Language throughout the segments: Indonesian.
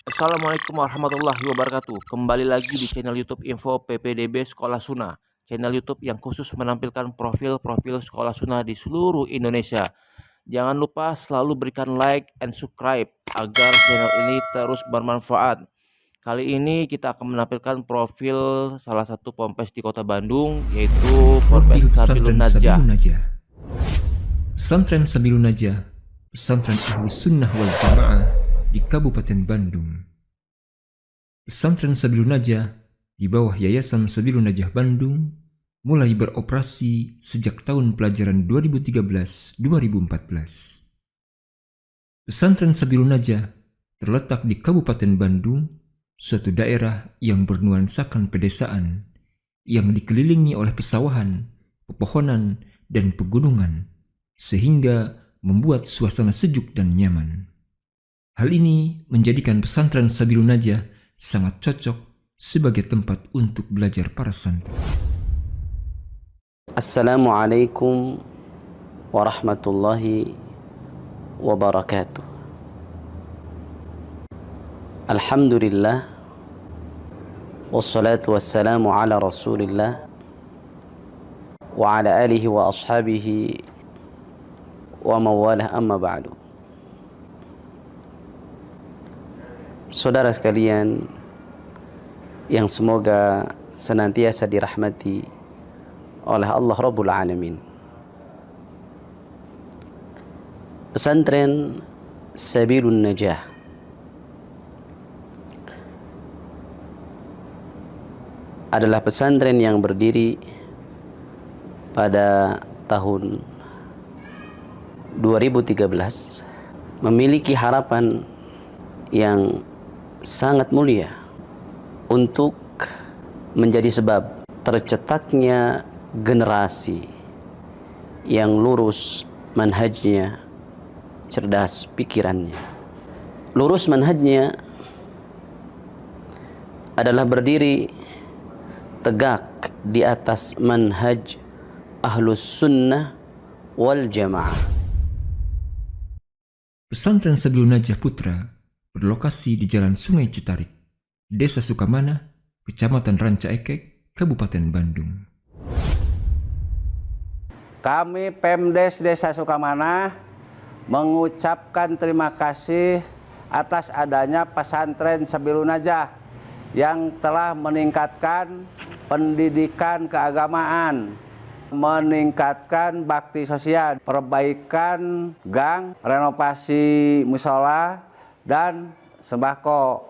Assalamualaikum warahmatullahi wabarakatuh. Kembali lagi di channel YouTube Info PPDB Sekolah Suna. Channel YouTube yang khusus menampilkan profil-profil sekolah Suna di seluruh Indonesia. Jangan lupa selalu berikan like and subscribe agar channel ini terus bermanfaat. Kali ini kita akan menampilkan profil salah satu ponpes di Kota Bandung, yaitu Ponpes Profil Sabilun Pesantren Najah. Sabilun Najah. Pesantren Sabilun Najah, pesantren ahli sunnah wal jamaah di Kabupaten Bandung. Pesantren Sabilun Najah di bawah Yayasan Sabilun Najah Bandung mulai beroperasi sejak tahun pelajaran 2013-2014. Pesantren Sabilun Najah terletak di Kabupaten Bandung, suatu daerah yang bernuansakan pedesaan, yang dikelilingi oleh pesawahan, pepohonan, dan pegunungan, sehingga membuat suasana sejuk dan nyaman. Hal ini menjadikan pesantren Sabilun Najah sangat cocok sebagai tempat untuk belajar para santri. Assalamualaikum warahmatullahi wabarakatuh. Alhamdulillah, wassalatu wassalamu ala rasulillah wa ala alihi wa ashabihi wa mawalah, amma ba'du. Saudara sekalian yang semoga senantiasa dirahmati oleh Allah Rabbul Alamin, pesantren Sabilun Najah adalah pesantren yang berdiri pada tahun 2013, memiliki harapan yang sangat mulia untuk menjadi sebab tercetaknya generasi yang lurus manhajnya, cerdas pikirannya. Lurus manhajnya adalah berdiri tegak di atas manhaj Ahlus Sunnah wal Jamaah. Pesantren Sabilun Najah Putra berlokasi di Jalan Sungai Citarik, Desa Sukamana, Kecamatan Ranca Ekek, Kabupaten Bandung. Kami Pemdes Desa Sukamana mengucapkan terima kasih atas adanya pesantren Sabilun Najah yang telah meningkatkan pendidikan keagamaan, meningkatkan bakti sosial, perbaikan gang, renovasi musola, dan sembako.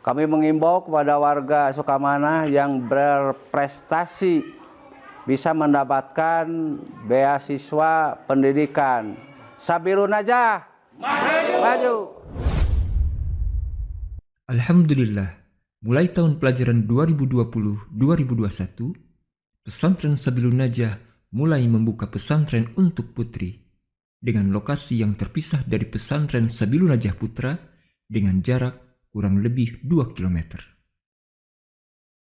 Kami mengimbau kepada warga Sukamana yang berprestasi bisa mendapatkan beasiswa pendidikan. Sabilun Najah, maju! Alhamdulillah, mulai tahun pelajaran 2020-2021, pesantren Sabilun Najah mulai membuka pesantren untuk putri dengan lokasi yang terpisah dari pesantren Sabilun Najah Putra dengan jarak kurang lebih 2 km.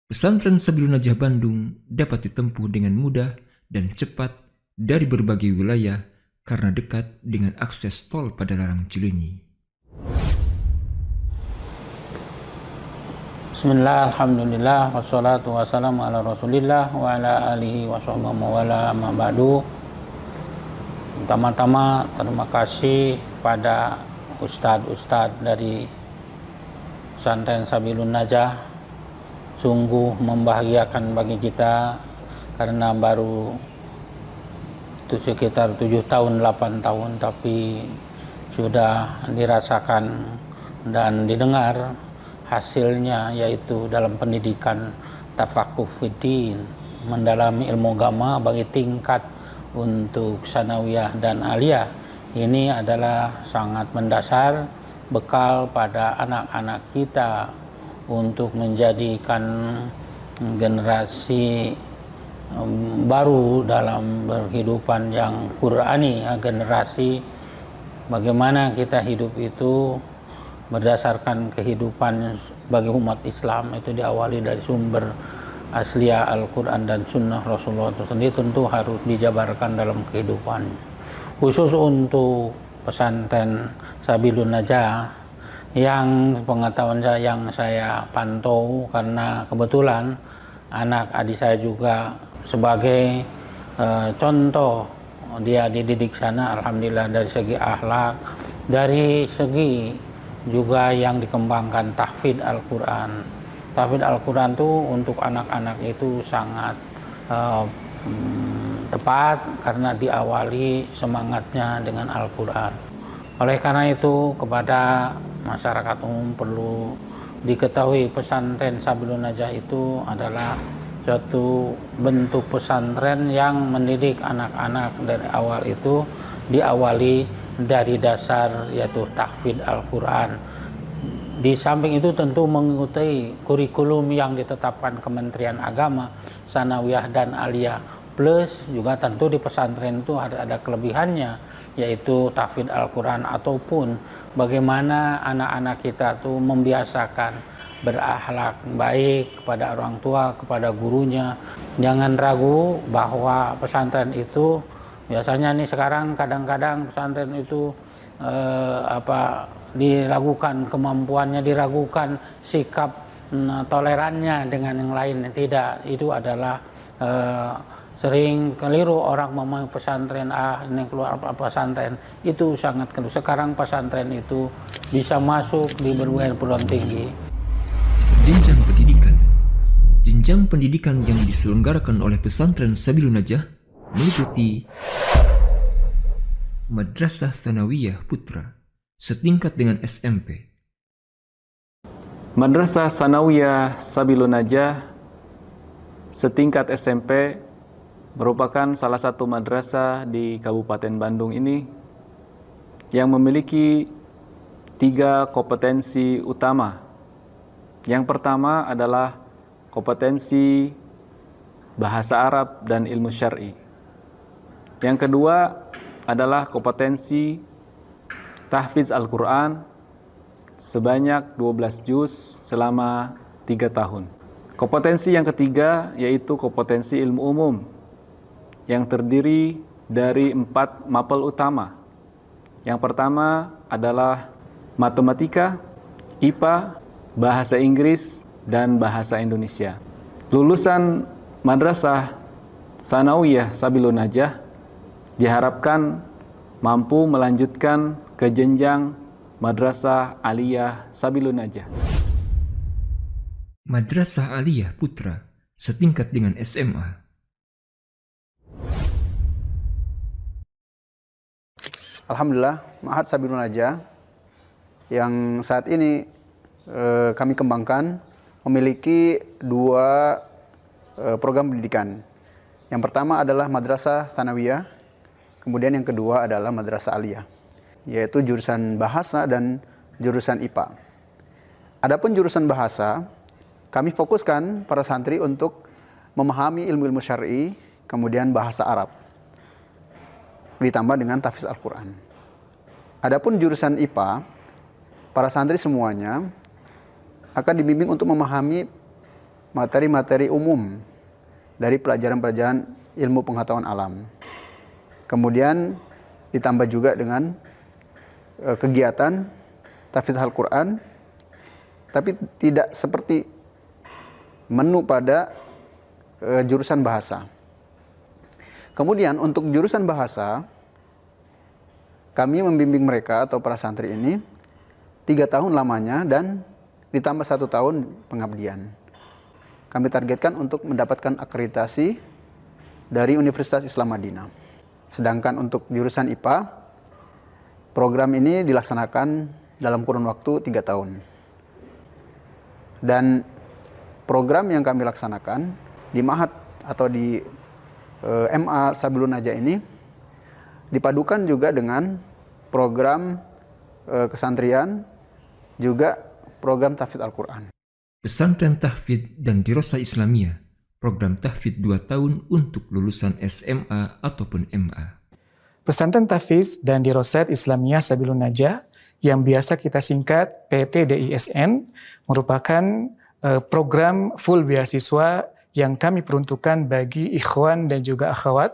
Pesantren Sabilun Najah Bandung dapat ditempuh dengan mudah dan cepat dari berbagai wilayah karena dekat dengan akses tol Padalarang Cileunyi. Bismillah, alhamdulillah, wassalatu wassalamu ala rasulillah wa ala alihi wa sahbihi wa wala amma ba'du. Pertama-tama terima kasih kepada ustadz-ustadz dari pesantren Sabilun Najah. Sungguh membahagiakan bagi kita karena baru itu sekitar 7 tahun 8 tahun tapi sudah dirasakan dan didengar hasilnya, yaitu dalam pendidikan tafakuh fiddin, mendalami ilmu agama bagi tingkat untuk sanawiyah dan aliyah. Ini adalah sangat mendasar bekal pada anak-anak kita untuk menjadikan generasi baru dalam berkehidupan yang Qur'ani, generasi bagaimana kita hidup itu berdasarkan kehidupan bagi umat Islam itu diawali dari sumber asliya Al-Quran dan Sunnah Rasulullah itu sendiri, tentu harus dijabarkan dalam kehidupan. Khusus untuk pesantren Sabilun Najah Yang pengetahuan yang saya pantau, karena kebetulan anak adik saya juga sebagai contoh, dia dididik sana, alhamdulillah, dari segi akhlak, dari segi juga yang dikembangkan tahfidz Al-Quran. Tahfidz Al-Quran itu untuk anak-anak itu sangat tepat karena diawali semangatnya dengan Al-Quran. Oleh karena itu, kepada masyarakat umum perlu diketahui pesantren Sabilun Najah itu adalah suatu bentuk pesantren yang mendidik anak-anak dari awal itu, diawali dari dasar yaitu tahfidz Al-Quran. Di samping itu tentu mengikuti kurikulum yang ditetapkan Kementerian Agama, Sanawiyah dan Aliyah. Plus juga tentu di pesantren itu ada kelebihannya, yaitu tahfidz Al-Quran, ataupun bagaimana anak-anak kita tuh membiasakan berakhlak baik kepada orang tua, kepada gurunya. Jangan ragu bahwa pesantren itu biasanya nih sekarang kadang-kadang pesantren itu diragukan kemampuannya, diragukan sikap tolerannya dengan yang lain. Tidak, itu adalah sering keliru orang memang pesantren ini keluar pesantren itu sangat keliru. Sekarang pesantren itu bisa masuk di berbagai perguruan tinggi. Jenjang pendidikan. Jenjang pendidikan yang diselenggarakan oleh pesantren Sabilun Najah meliputi Madrasah Tsanawiyah Putra setingkat dengan SMP. Madrasah Tsanawiyah Sabilun Najah setingkat SMP merupakan salah satu madrasah di Kabupaten Bandung ini yang memiliki 3 kompetensi utama. Yang pertama adalah kompetensi bahasa Arab dan ilmu syar'i. Yang kedua adalah kompetensi tahfidz Al-Quran sebanyak 12 juz selama 3 tahun. Kompetensi yang ketiga yaitu kompetensi ilmu umum yang terdiri dari 4 mapel utama. Yang pertama adalah matematika, IPA, bahasa Inggris, dan bahasa Indonesia. Lulusan Madrasah Tsanawiyah Sabilun Najah diharapkan mampu melanjutkan ke jenjang Madrasah Aliyah Sabilun Najah. Madrasah Aliyah Putra setingkat dengan SMA. Alhamdulillah, Ma'had Sabilun Najah yang saat ini kami kembangkan memiliki 2 program pendidikan. Yang pertama adalah Madrasah Tsanawiyah, kemudian yang kedua adalah Madrasah Aliyah, yaitu jurusan bahasa dan jurusan IPA. Adapun jurusan bahasa, kami fokuskan para santri untuk memahami ilmu-ilmu syar'i, kemudian bahasa Arab, ditambah dengan tahfidz Al-Quran. Adapun jurusan IPA, para santri semuanya akan dibimbing untuk memahami materi-materi umum dari pelajaran-pelajaran ilmu pengetahuan alam. Kemudian ditambah juga dengan kegiatan tahfidz Al-Quran, tapi tidak seperti menu pada jurusan bahasa. Kemudian untuk jurusan bahasa, kami membimbing mereka atau para santri ini 3 tahun lamanya dan ditambah 1 tahun pengabdian. Kami targetkan untuk mendapatkan akreditasi dari Universitas Islam Madinah. Sedangkan untuk jurusan IPA, program ini dilaksanakan dalam kurun waktu 3 tahun. Dan program yang kami laksanakan di Ma'had atau di MA Sabilun Najah ini dipadukan juga dengan program kesantrian, juga program tahfidz Al-Quran. Pesantren Tahfidz dan Dirosah Islamiyah, program tahfidz 2 tahun untuk lulusan SMA ataupun MA. Pesantren Tahfidz dan Dirosah Islamiyah Sabilun Najah yang biasa kita singkat PTDISN merupakan program full beasiswa yang kami peruntukkan bagi ikhwan dan juga akhwat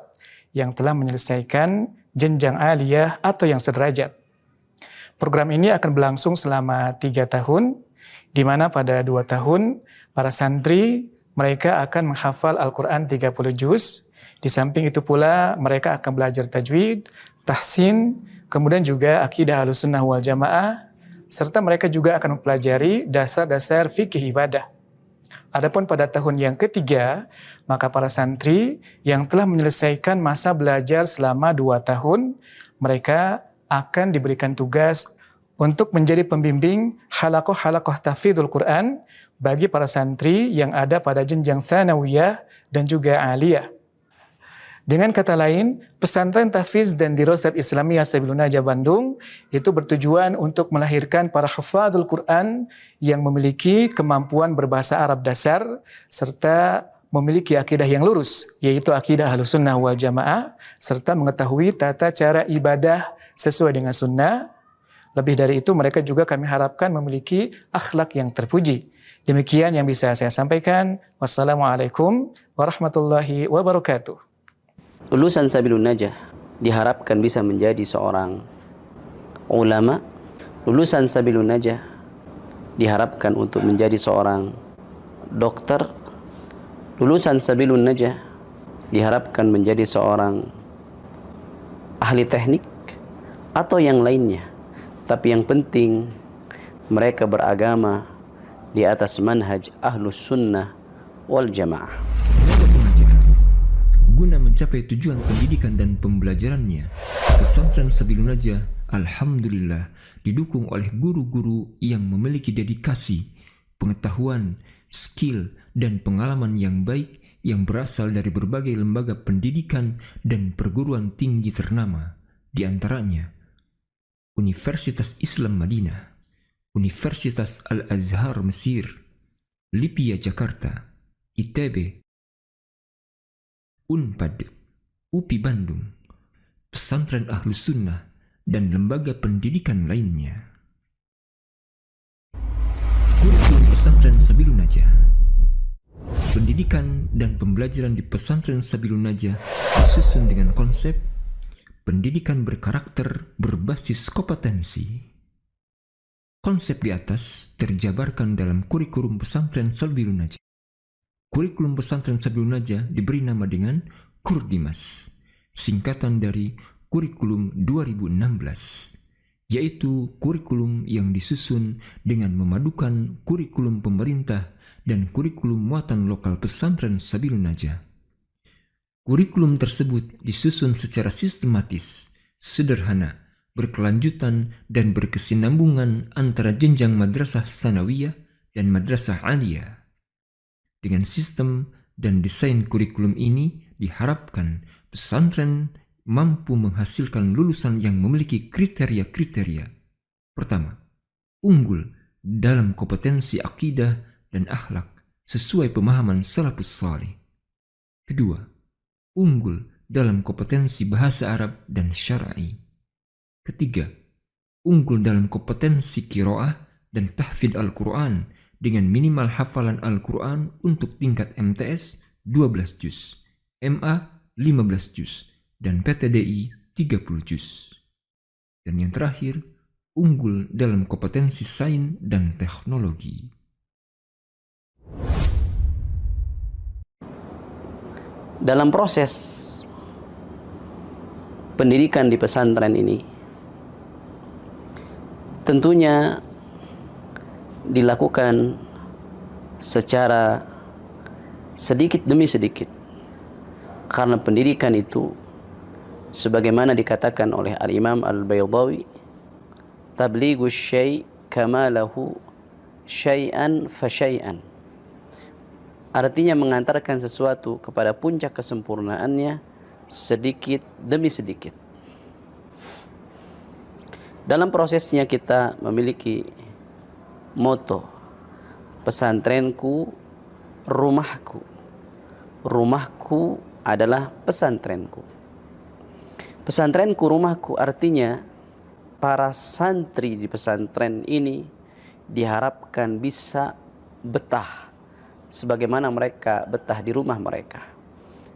yang telah menyelesaikan jenjang aliyah atau yang sederajat. Program ini akan berlangsung selama 3 tahun, di mana pada 2 tahun para santri mereka akan menghafal Al-Quran 30 juz. Di samping itu pula mereka akan belajar tajwid, tahsin, kemudian juga akidah Ahlussunnah wal Jamaah, serta mereka juga akan mempelajari dasar-dasar fikih ibadah. Adapun pada tahun yang ketiga, maka para santri yang telah menyelesaikan masa belajar selama 2 tahun, mereka akan diberikan tugas untuk menjadi pembimbing halakoh-halakoh tahfidzul Quran bagi para santri yang ada pada jenjang tsanawiyah dan juga aliyah. Dengan kata lain, pesantren tahfiz dan dirosat Islamiyah Sabilun Najah Bandung itu bertujuan untuk melahirkan para hafadzul Quran yang memiliki kemampuan berbahasa Arab dasar serta memiliki akidah yang lurus, yaitu akidah Ahlussunnah wal Jamaah, serta mengetahui tata cara ibadah sesuai dengan sunnah. Lebih dari itu, mereka juga kami harapkan memiliki akhlak yang terpuji. Demikian yang bisa saya sampaikan. Wassalamualaikum warahmatullahi wabarakatuh. Lulusan Sabilun Najah diharapkan bisa menjadi seorang ulama. Lulusan Sabilun Najah diharapkan untuk menjadi seorang dokter. Lulusan Sabilun Najah diharapkan menjadi seorang ahli teknik atau yang lainnya. Tapi yang penting mereka beragama di atas manhaj Ahlus Sunnah wal Jamaah. Guna mencapai tujuan pendidikan dan pembelajarannya, pesantren Sabilun Najah alhamdulillah didukung oleh guru-guru yang memiliki dedikasi, pengetahuan, skill, dan pengalaman yang baik yang berasal dari berbagai lembaga pendidikan dan perguruan tinggi ternama, di antaranya Universitas Islam Madinah, Universitas Al-Azhar Mesir, Lipia Jakarta, ITB, Unpad, UPI Bandung, Pesantren Ahlus Sunnah, dan lembaga pendidikan lainnya. Kurikulum Pesantren Sabilun Najah. Pendidikan dan pembelajaran di Pesantren Sabilun Najah disusun dengan konsep pendidikan berkarakter berbasis kompetensi. Konsep di atas terjabarkan dalam kurikulum Pesantren Sabilun Najah. Kurikulum Pesantren Sabilun Najah diberi nama dengan Kurdimas, singkatan dari Kurikulum 2016, yaitu kurikulum yang disusun dengan memadukan kurikulum pemerintah dan kurikulum muatan lokal Pesantren Sabilun Najah. Kurikulum tersebut disusun secara sistematis, sederhana, berkelanjutan, dan berkesinambungan antara jenjang madrasah sanawiyah dan madrasah aliyah. Dengan sistem dan desain kurikulum ini diharapkan pesantren mampu menghasilkan lulusan yang memiliki kriteria-kriteria. Pertama, unggul dalam kompetensi akidah dan akhlak sesuai pemahaman salafus salih. Kedua, unggul dalam kompetensi bahasa Arab dan syar'i. Ketiga, unggul dalam kompetensi qiraah dan tahfidz Al-Quran dengan minimal hafalan Al-Quran untuk tingkat MTS 12 juz, MA 15 juz, dan PTDI 30 juz. Dan yang terakhir, unggul dalam kompetensi sains dan teknologi. Dalam proses pendidikan di pesantren ini, tentunya dilakukan secara sedikit demi sedikit, karena pendidikan itu sebagaimana dikatakan oleh Al-Imam Al-Baydawi, tablighus syai' kama lahu syai'an fa syai'an, artinya mengantarkan sesuatu kepada puncak kesempurnaannya sedikit demi sedikit. Dalam prosesnya kita memiliki moto, pesantrenku, rumahku. Rumahku adalah pesantrenku. Pesantrenku, rumahku artinya para santri di pesantren ini diharapkan bisa betah sebagaimana mereka betah di rumah mereka.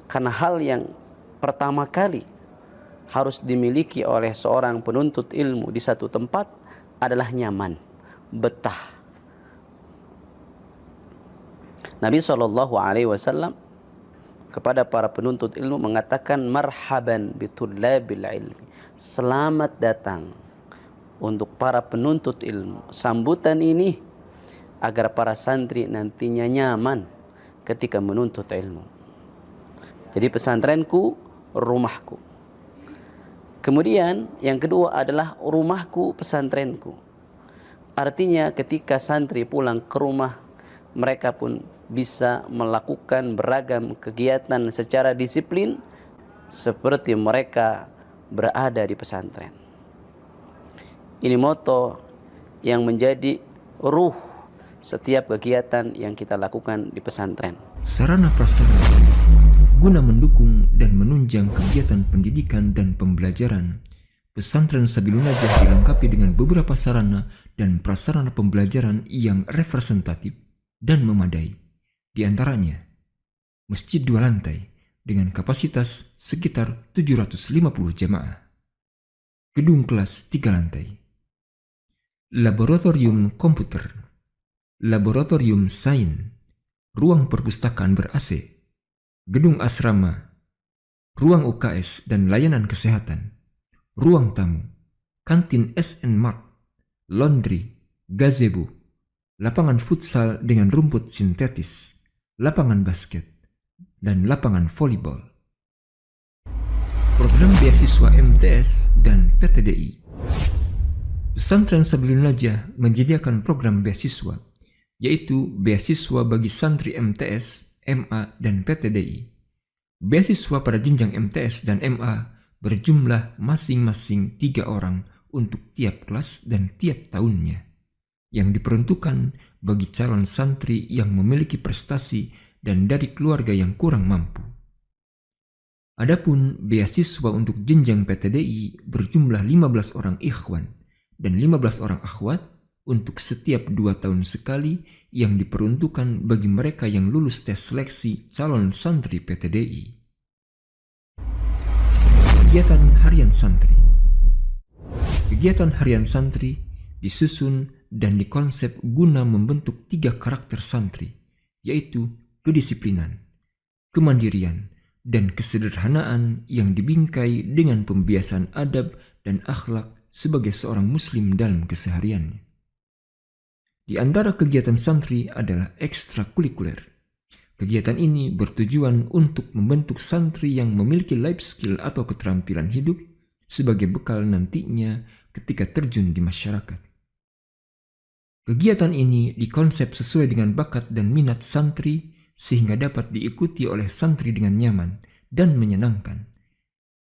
Karena hal yang pertama kali harus dimiliki oleh seorang penuntut ilmu di satu tempat adalah nyaman, betah. Nabi SAW kepada para penuntut ilmu mengatakan marhaban bitullabil ilmi, selamat datang untuk para penuntut ilmu. Sambutan ini agar para santri nantinya nyaman ketika menuntut ilmu. Jadi pesantrenku, rumahku. Kemudian yang kedua adalah rumahku, pesantrenku. Artinya ketika santri pulang ke rumah, mereka pun bisa melakukan beragam kegiatan secara disiplin seperti mereka berada di pesantren. Ini moto yang menjadi ruh setiap kegiatan yang kita lakukan di pesantren. Sarana prasarana guna mendukung dan menunjang kegiatan pendidikan dan pembelajaran, pesantren Sabilun Najah dilengkapi dengan beberapa sarana dan prasarana pembelajaran yang representatif dan memadai. Di antaranya, masjid 2 lantai dengan kapasitas sekitar 750 jamaah, gedung kelas 3 lantai, laboratorium komputer, laboratorium sains, ruang perpustakaan ber-AC, gedung asrama, ruang UKS dan layanan kesehatan, ruang tamu, kantin SN Mart, laundry, gazebo, lapangan futsal dengan rumput sintetis, lapangan basket, dan lapangan volleyball. Program beasiswa MTS dan PTDI. Pesantren Sabilun Najah menyediakan program beasiswa, yaitu beasiswa bagi santri MTS, MA, dan PTDI. Beasiswa pada jenjang MTS dan MA berjumlah masing-masing 3 orang untuk tiap kelas dan tiap tahunnya, yang diperuntukkan bagi calon santri yang memiliki prestasi dan dari keluarga yang kurang mampu. Adapun beasiswa untuk jenjang PTDI berjumlah 15 orang ikhwan dan 15 orang akhwat untuk setiap 2 tahun sekali yang diperuntukkan bagi mereka yang lulus tes seleksi calon santri PTDI. Kegiatan harian santri. Kegiatan harian santri disusun dan dikonsep guna membentuk 3 karakter santri, yaitu kedisiplinan, kemandirian, dan kesederhanaan yang dibingkai dengan pembiasan adab dan akhlak sebagai seorang muslim dalam kesehariannya. Di antara kegiatan santri adalah ekstrakurikuler. Kegiatan ini bertujuan untuk membentuk santri yang memiliki life skill atau keterampilan hidup sebagai bekal nantinya ketika terjun di masyarakat. Kegiatan ini dikonsep sesuai dengan bakat dan minat santri sehingga dapat diikuti oleh santri dengan nyaman dan menyenangkan.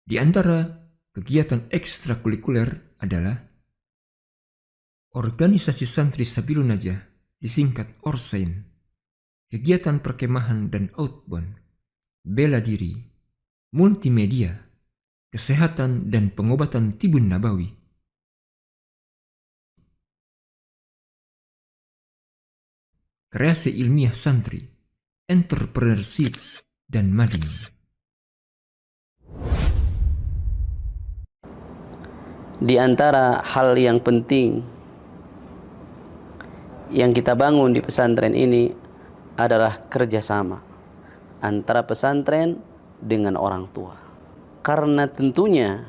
Di antara kegiatan ekstrakurikuler adalah organisasi santri Sabilun Najah, disingkat Orsain, kegiatan perkemahan dan outbound, bela diri, multimedia, kesehatan dan pengobatan tibun nabawi, kreasi ilmiah santri, entrepreneurship, dan mading. Di antara hal yang penting yang kita bangun di pesantren ini adalah kerjasama antara pesantren dengan orang tua. Karena tentunya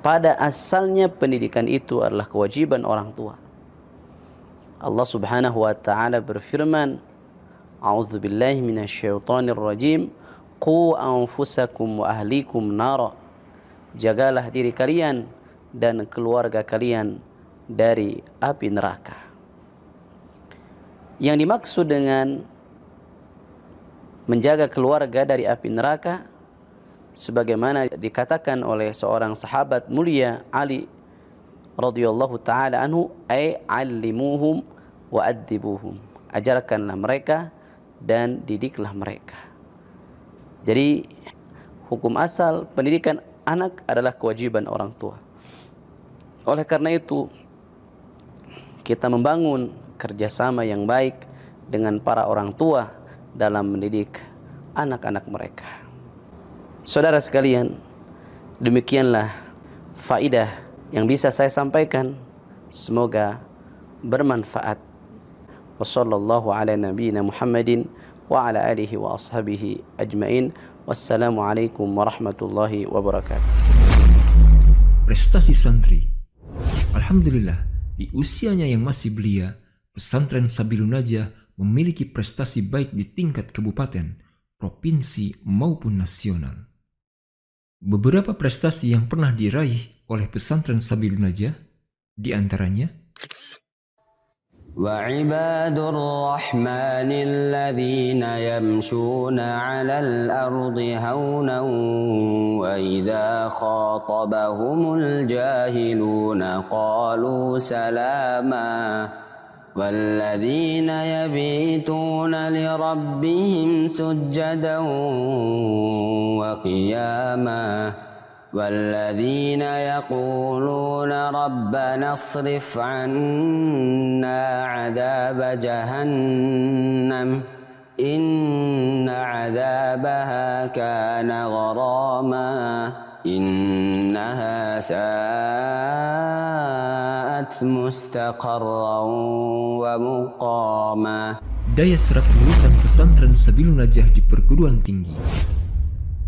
pada asalnya pendidikan itu adalah kewajiban orang tua. Allah Subhanahu wa taala berfirman, "A'udzubillahi minasyaitonir rajim, qu anfusakum wa ahlikum nara." Jagalah diri kalian dan keluarga kalian dari api neraka. Yang dimaksud dengan menjaga keluarga dari api neraka, sebagaimana dikatakan oleh seorang sahabat mulia Ali radhiyallahu taala anhu, ay allimuhum wa addibuhum, ajarkanlah mereka dan didiklah mereka. Jadi hukum asal pendidikan anak adalah kewajiban orang tua. Oleh karena itu kita membangun kerjasama yang baik dengan para orang tua dalam mendidik anak-anak mereka. Saudara sekalian, demikianlah faidah yang bisa saya sampaikan semoga bermanfaat. Wassallallahu ala nabiyyina Muhammadin wa ala alihi wa ashabihi ajmain. Wassalamualaikum warahmatullahi wabarakatuh. Prestasi santri. Alhamdulillah, di usianya yang masih belia, pesantren Sabilun Najah memiliki prestasi baik di tingkat kabupaten, provinsi maupun nasional. Beberapa prestasi yang pernah diraih oleh pesantren Sabilun Najah di antaranya: وعباد الرحمن الذين يمشون على الأرض هونا وإذا خاطبهم الجاهلون قالوا سلاما والذين يبيتون لربهم سجدا وقياما والذين يقولون ربنا اصرف عنا عذاب جهنم إن عذابها كان غراما إنها ساءت مستقرا ومقاما. Daya serap lulusan pesantren Sabilun Najah di perguruan tinggi.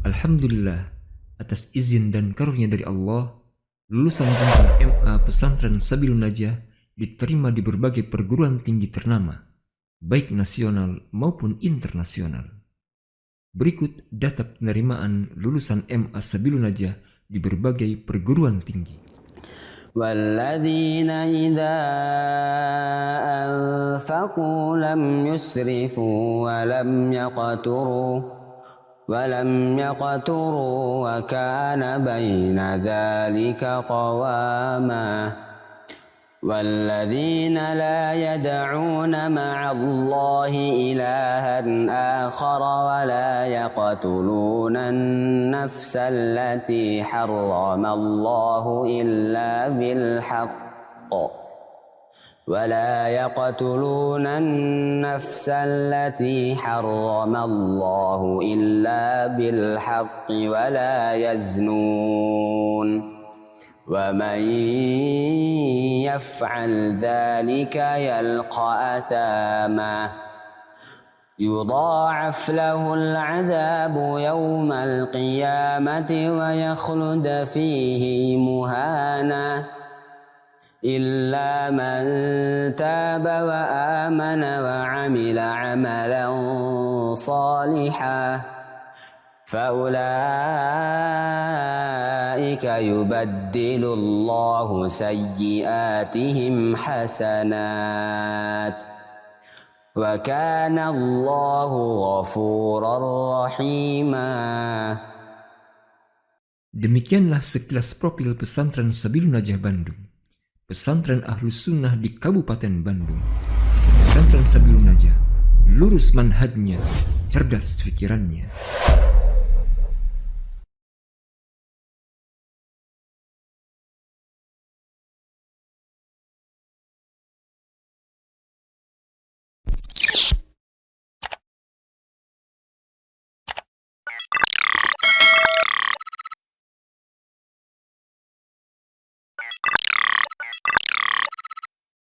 Alhamdulillah, atas izin dan karunia dari Allah, lulusan jenjang MA pesantren Sabilun Najah diterima di berbagai perguruan tinggi ternama, baik nasional maupun internasional. Berikut data penerimaan lulusan MA Sabilun Najah di berbagai perguruan tinggi. والذين إذا أنفقوا لم يسرفوا ولم يقتروا وكان بين ذلك قواما والذين لا يدعون مع الله إلها آخر ولا يقتلون النفس التي حرم الله إلا بالحق ولا يقتلون النفس التي حرم الله إلا بالحق ولا يزنون ومن يفعل ذلك يلقى أثاما يضاعف له العذاب يوم القيامة ويخلد فيه مهانا إلا من تاب وآمن وعمل عملا صالحا فأولئك يبدل الله سيئاتهم حسنات وكان الله غفورا رحيما. Demikianlah sekilas profil pesantren Sabilun Najah Bandung, pesantren Ahlus Sunnah di Kabupaten Bandung. Pesantren Sabilun Najah, lurus manhajnya, cerdas pikirannya.